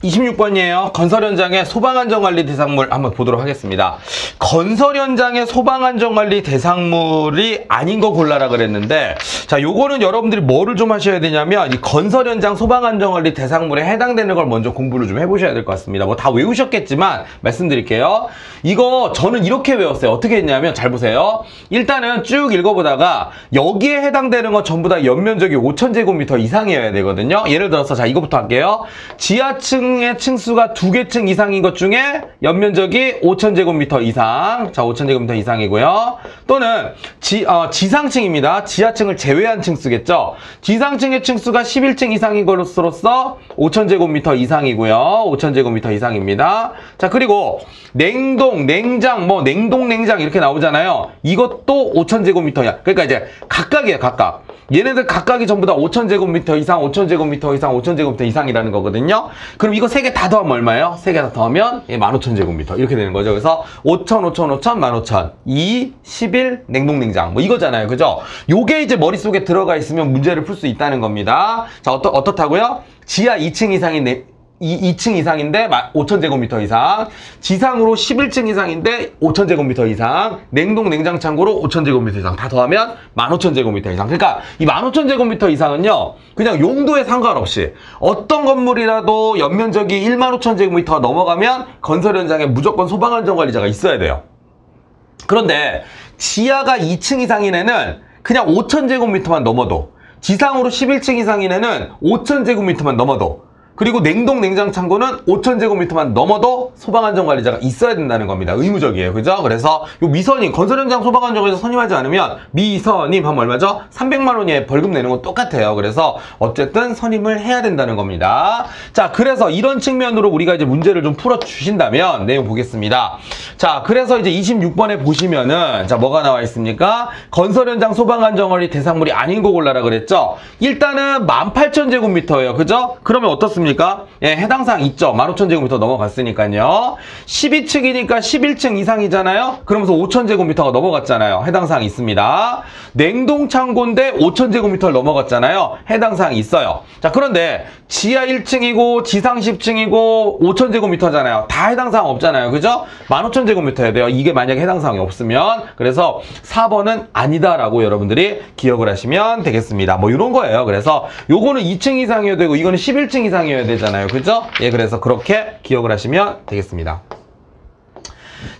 26번이에요. 건설 현장의 소방안전관리 대상물 한번 보도록 하겠습니다. 건설 현장의 소방안전관리 대상물이 아닌 거 골라라 그랬는데, 자, 요거는 여러분들이 뭐를 좀 하셔야 되냐면, 이 건설 현장 소방안전관리 대상물에 해당되는 걸 먼저 공부를 좀 해보셔야 될 것 같습니다. 뭐 다 외우셨겠지만 말씀드릴게요. 이거 저는 이렇게 외웠어요. 어떻게 했냐면, 잘 보세요. 일단은 쭉 읽어보다가 여기에 해당되는 건 전부 다 연면적이 5,000제곱미터 이상이어야 되거든요. 예를 들어서 자, 이거부터 할게요. 지하층의 층수가 2개 층 이상인 것 중에 연면적이 5,000제곱미터 이상. 자, 5,000제곱미터 이상이고요. 또는 지상층입니다. 지하층을 제외한 층수겠죠. 지상층의 층수가 11층 이상인 것으로서 5,000제곱미터 이상이고요. 5,000제곱미터 이상입니다. 자, 그리고 냉동, 냉장, 뭐 냉동, 냉장 이렇게 나오잖아요. 이것도 5,000제곱미터야. 그러니까 이제 각각이에요, 각각. 얘네들 각각이 전부 다 5,000제곱미터 이상, 5,000제곱미터 이상, 5,000제곱미터 이상이라는 거거든요. 그럼 이거 3개 다 더하면 얼마예요? 3개 다 더하면 15,000제곱미터 이렇게 되는 거죠. 그래서 5,000, 5,000, 5,000, 15,000, 2, 11, 냉동냉장 뭐 이거잖아요. 그죠? 요게 이제 머릿속에 들어가 있으면 문제를 풀 수 있다는 겁니다. 자, 어떻다고요? 지하 2층 이상인 2층 이상인데 5,000제곱미터 이상, 지상으로 11층 이상인데 5,000제곱미터 이상, 냉동 냉장 창고로 5,000제곱미터 이상 다 더하면 15,000제곱미터 이상. 그러니까 이 15,000제곱미터 이상은요, 그냥 용도에 상관없이 어떤 건물이라도 연면적이 15,000제곱미터가 넘어가면 건설 현장에 무조건 소방안전관리자가 있어야 돼요. 그런데 지하가 2층 이상인 애는 그냥 5,000제곱미터만 넘어도, 지상으로 11층 이상인 애는 5,000제곱미터만 넘어도, 그리고 냉동 냉장 창고는 5,000제곱미터만 넘어도 소방안전관리자가 있어야 된다는 겁니다. 의무적이에요. 그죠? 그래서 요 미선임, 건설 현장 소방안전관리자 선임하지 않으면 미선임 하면 얼마죠? 300만 원의 벌금 내는 건 똑같아요. 그래서 어쨌든 선임을 해야 된다는 겁니다. 자, 그래서 이런 측면으로 우리가 이제 문제를 좀 풀어 주신다면 내용 보겠습니다. 자, 그래서 이제 26번에 보시면은 자, 뭐가 나와 있습니까? 건설 현장 소방안전관리 대상물이 아닌 거 골라라 그랬죠? 일단은 18,000제곱미터예요. 그죠? 그러면 어떻습니까? 예, 해당 사항 있죠. 15,000제곱미터 넘어갔으니까요. 12층이니까 11층 이상이잖아요. 그러면서 5,000제곱미터가 넘어갔잖아요. 해당 사항 있습니다. 냉동 창고인데 5,000제곱미터를 넘어갔잖아요. 해당 사항 있어요. 자, 그런데 지하 1층이고 지상 10층이고 5,000제곱미터잖아요. 다 해당 사항 없잖아요. 그죠? 15,000제곱미터야 돼요. 이게 만약에 해당 사항이 없으면. 그래서 4번은 아니다라고 여러분들이 기억을 하시면 되겠습니다. 뭐 이런 거예요. 그래서 요거는 2층 이상이어야 되고 이거는 11층 이상이어야 되잖아요. 그죠? 예, 그래서 그렇게 기억을 하시면 되겠습니다.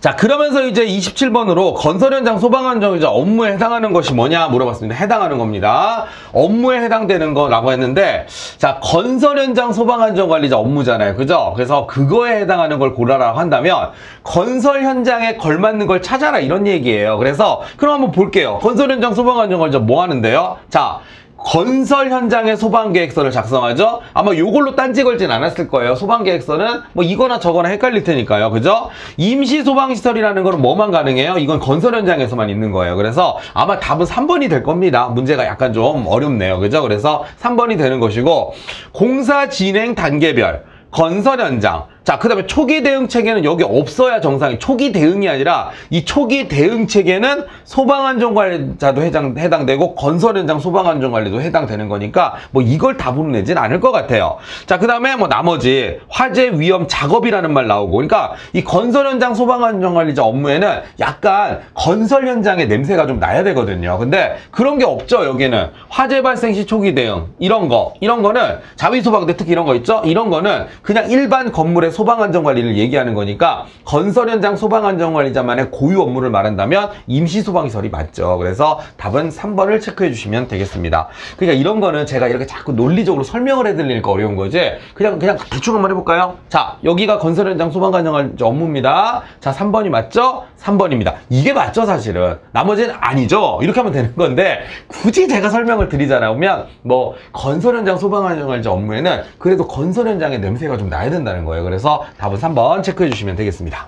자, 그러면서 이제 27번으로 건설 현장 소방안전관리자 업무에 해당하는 것이 뭐냐 물어봤습니다. 해당하는 겁니다. 업무에 해당되는 거라고 했는데, 자, 건설 현장 소방안전관리자 업무잖아요. 그죠? 그래서 그거에 해당하는 걸 고르라고 한다면 건설 현장에 걸맞는 걸 찾아라 이런 얘기예요. 그래서 그럼 한번 볼게요. 건설 현장 소방안전관리자 뭐 하는데요? 자, 건설 현장의 소방계획서를 작성하죠? 아마 요걸로 딴지 걸진 않았을 거예요. 소방계획서는 뭐 이거나 저거나 헷갈릴 테니까요. 그죠? 임시소방시설이라는 거는 뭐만 가능해요? 이건 건설 현장에서만 있는 거예요. 그래서 아마 답은 3번이 될 겁니다. 문제가 약간 좀 어렵네요. 그죠? 그래서 3번이 되는 것이고, 공사 진행 단계별 건설 현장. 자, 그 다음에 초기 대응 체계는 여기 없어야 정상이, 초기 대응이 아니라 이 초기 대응 체계는 소방안전관리자도 해당되고 건설 현장 소방안전관리도 해당되는 거니까 뭐 이걸 답으로 내진 않을 것 같아요. 자, 그 다음에 뭐 나머지 화재 위험 작업이라는 말 나오고, 그러니까 이 건설 현장 소방안전관리자 업무에는 약간 건설 현장의 냄새가 좀 나야 되거든요. 근데 그런 게 없죠. 여기는 화재 발생 시 초기 대응 이런 거는 자위소방대 특히 이런 거 있죠. 이런 거는 그냥 일반 건물의 소방안전관리를 얘기하는 거니까 건설 현장 소방안전관리자만의 고유 업무를 말한다면 임시소방시설이 맞죠. 그래서 답은 3번을 체크해 주시면 되겠습니다. 그러니까 이런 거는 제가 이렇게 자꾸 논리적으로 설명을 해드리니까 어려운 거지, 그냥 대충 한번 해볼까요? 자, 여기가 건설 현장 소방안전관리자 업무입니다. 자, 3번이 맞죠? 3번입니다. 이게 맞죠, 사실은. 나머지는 아니죠. 이렇게 하면 되는 건데 굳이 제가 설명을 드리자면 뭐 건설 현장 소방안전관리자 업무에는 그래도 건설 현장의 냄새가 좀 나야 된다는 거예요. 그래서 답은 3번 체크해 주시면 되겠습니다.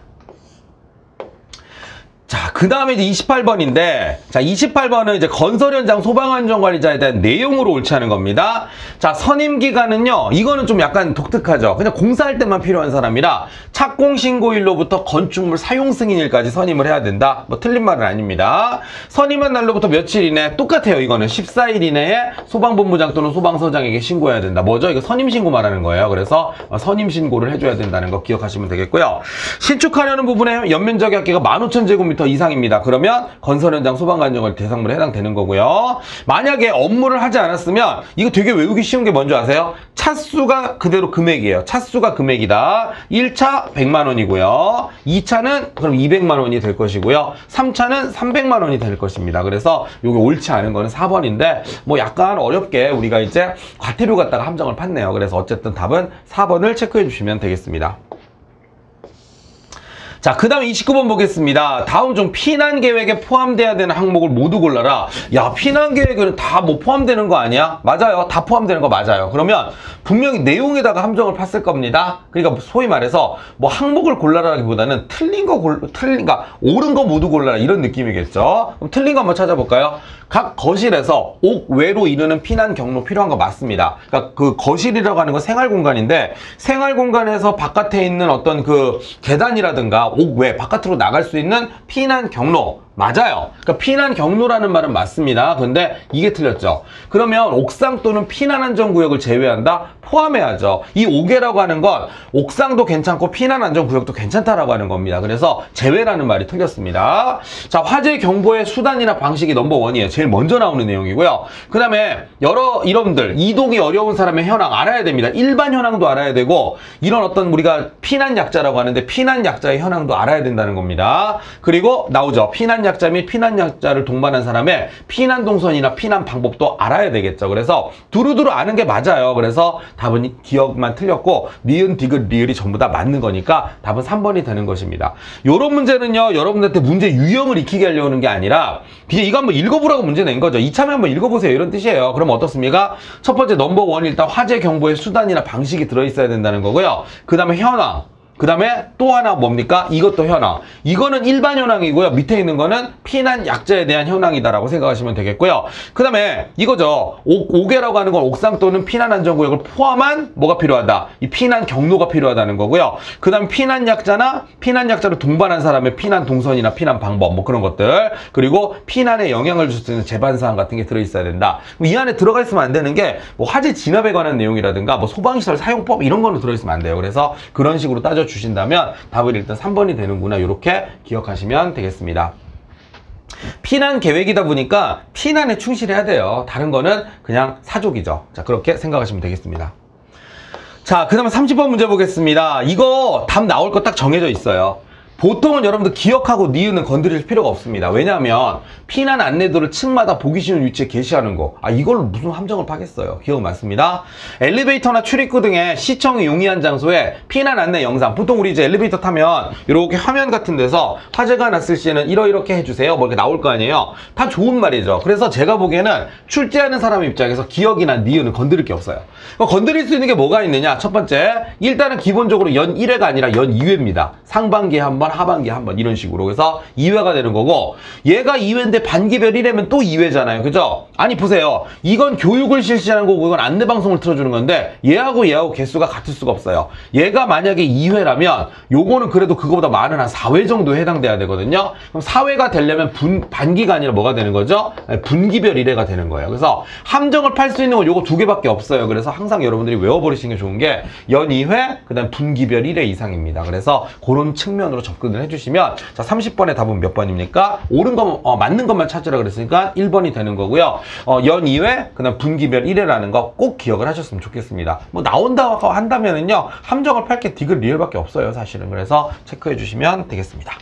자, 그 다음에 이제 28번인데, 자, 28번은 이제 건설 현장 소방안전관리자에 대한 내용으로 옳지 않은 겁니다. 자, 선임 기간은요, 이거는 좀 약간 독특하죠. 그냥 공사할 때만 필요한 사람이라 착공신고일로부터 건축물 사용 승인일까지 선임을 해야 된다. 뭐 틀린 말은 아닙니다. 선임한 날로부터 며칠 이내 똑같아요. 이거는 14일 이내에 소방본부장 또는 소방서장에게 신고해야 된다. 뭐죠? 이거 선임신고 말하는 거예요. 그래서 선임신고를 해줘야 된다는 거 기억하시면 되겠고요. 신축하려는 부분에 연면적 합계가 15,000제곱미터 이상입니다. 그러면 건설 현장 소방안전관리 대상물에 해당되는 거고요. 만약에 업무를 하지 않았으면 이거 되게 외우기 쉬운 게 뭔지 아세요? 차수가 그대로 금액이에요. 차수가 금액이다. 1차 100만 원이고요. 2차는 그럼 200만 원이 될 것이고요. 3차는 300만 원이 될 것입니다. 그래서 이게 옳지 않은 거는 4번인데 뭐 약간 어렵게 우리가 이제 과태료 갖다가 함정을 팠네요. 그래서 어쨌든 답은 4번을 체크해 주시면 되겠습니다. 자, 그 다음에 29번 보겠습니다. 다음 중 피난 계획에 포함돼야 되는 항목을 모두 골라라. 야, 피난 계획에는 다 뭐 포함되는 거 아니야? 맞아요. 다 포함되는 거 맞아요. 그러면 분명히 내용에다가 함정을 팠을 겁니다. 그러니까 소위 말해서 뭐 항목을 골라라기보다는 그러니까 옳은 거 모두 골라라 이런 느낌이겠죠. 그럼 틀린 거 한번 찾아볼까요? 각 거실에서 옥외로 이르는 피난 경로 필요한 거 맞습니다. 그러니까 그 거실이라고 하는 건 생활 공간인데 생활 공간에서 바깥에 있는 어떤 그 계단이라든가 옥외 바깥으로 나갈 수 있는 피난 경로 맞아요. 그러니까 피난 경로라는 말은 맞습니다. 근데 이게 틀렸죠. 그러면 옥상 또는 피난안전구역을 제외한다? 포함해야죠. 이 5개라고 하는 건 옥상도 괜찮고 피난안전구역도 괜찮다라고 하는 겁니다. 그래서 제외라는 말이 틀렸습니다. 자, 화재 경보의 수단이나 방식이 넘버1이에요. 제일 먼저 나오는 내용이고요. 그 다음에 여러분들 이동이 어려운 사람의 현황 알아야 됩니다. 일반 현황도 알아야 되고 이런 어떤 우리가 피난약자라고 하는데 피난약자의 현황도 알아야 된다는 겁니다. 그리고 나오죠. 피난약자 및 피난약자를 동반한 사람의 피난 동선이나 피난 방법도 알아야 되겠죠. 그래서 두루두루 아는 게 맞아요. 그래서 답은 기억만 틀렸고 니은, 디귿, 리을이 전부 다 맞는 거니까 답은 3번이 되는 것입니다. 요런 문제는요. 여러분들한테 문제 유형을 익히게 하려는 게 아니라 그냥 이거 한번 읽어보라고 문제 낸 거죠. 이참에 한번 읽어보세요. 이런 뜻이에요. 그럼 어떻습니까? 첫 번째 넘버1 일단 화재 경보의 수단이나 방식이 들어있어야 된다는 거고요. 그 다음에 현황. 그 다음에 또 하나 뭡니까? 이것도 현황. 이거는 일반 현황이고요. 밑에 있는 거는 피난 약자에 대한 현황이다라고 생각하시면 되겠고요. 그 다음에 이거죠. 5개라고 하는 건 옥상 또는 피난 안전구역을 포함한 뭐가 필요하다? 이 피난 경로가 필요하다는 거고요. 그 다음에 피난 약자나 피난 약자를 동반한 사람의 피난 동선이나 피난 방법 뭐 그런 것들. 그리고 피난에 영향을 줄 수 있는 제반사항 같은 게 들어있어야 된다. 이 안에 들어가 있으면 안 되는 게 뭐 화재 진압에 관한 내용이라든가 뭐 소방시설 사용법 이런 거는 들어있으면 안 돼요. 그래서 그런 식으로 따져 주신다면 답은 일단 3번이 되는구나 이렇게 기억하시면 되겠습니다. 피난 계획이다 보니까 피난에 충실해야 돼요. 다른 거는 그냥 사족이죠. 자, 그렇게 생각하시면 되겠습니다. 자, 그 다음에 30번 문제 보겠습니다. 이거 답 나올 거 딱 정해져 있어요. 보통은 여러분들 기억하고 니은은 건드릴 필요가 없습니다. 왜냐하면 피난 안내도를 층마다 보기 쉬운 위치에 게시하는 거. 이걸로 무슨 함정을 파겠어요. 기억 많습니다. 엘리베이터나 출입구 등의 시청이 용이한 장소에 피난 안내 영상. 보통 우리 이제 엘리베이터 타면 이렇게 화면 같은 데서 화재가 났을 시에는 이렇게 해주세요. 뭐 이렇게 나올 거 아니에요. 다 좋은 말이죠. 그래서 제가 보기에는 출제하는 사람 입장에서 기억이나 니은은 건드릴 게 없어요. 건드릴 수 있는 게 뭐가 있느냐. 첫 번째, 일단은 기본적으로 연 1회가 아니라 연 2회입니다. 상반기에 한 번, 하반기에 한 번 이런 식으로. 그래서 2회가 되는 거고 얘가 2회인데 반기별 1회면 또 2회잖아요. 그죠? 아니 보세요. 이건 교육을 실시하는 거고 이건 안내방송을 틀어주는 건데 얘하고 개수가 같을 수가 없어요. 얘가 만약에 2회라면 요거는 그래도 그거보다 많은 한 4회 정도에 해당돼야 되거든요. 그럼 4회가 되려면 반기가 아니라 뭐가 되는 거죠? 분기별 1회가 되는 거예요. 그래서 함정을 팔 수 있는 건 요거 2개밖에 없어요. 그래서 항상 여러분들이 외워버리시는 게 좋은 게 연 2회, 그 다음 분기별 1회 이상입니다. 그래서 그런 측면으로 접근을 해주시면 자 30번의 답은 몇 번입니까? 옳은 거 맞는 것만 찾으라 그랬으니까 1번이 되는 거고요. 연 2회 그다음 분기별 1회라는 거 꼭 기억을 하셨으면 좋겠습니다. 뭐 나온다고 한다면은요 함정을 팔 게 디귿 리을밖에 없어요 사실은. 그래서 체크해 주시면 되겠습니다.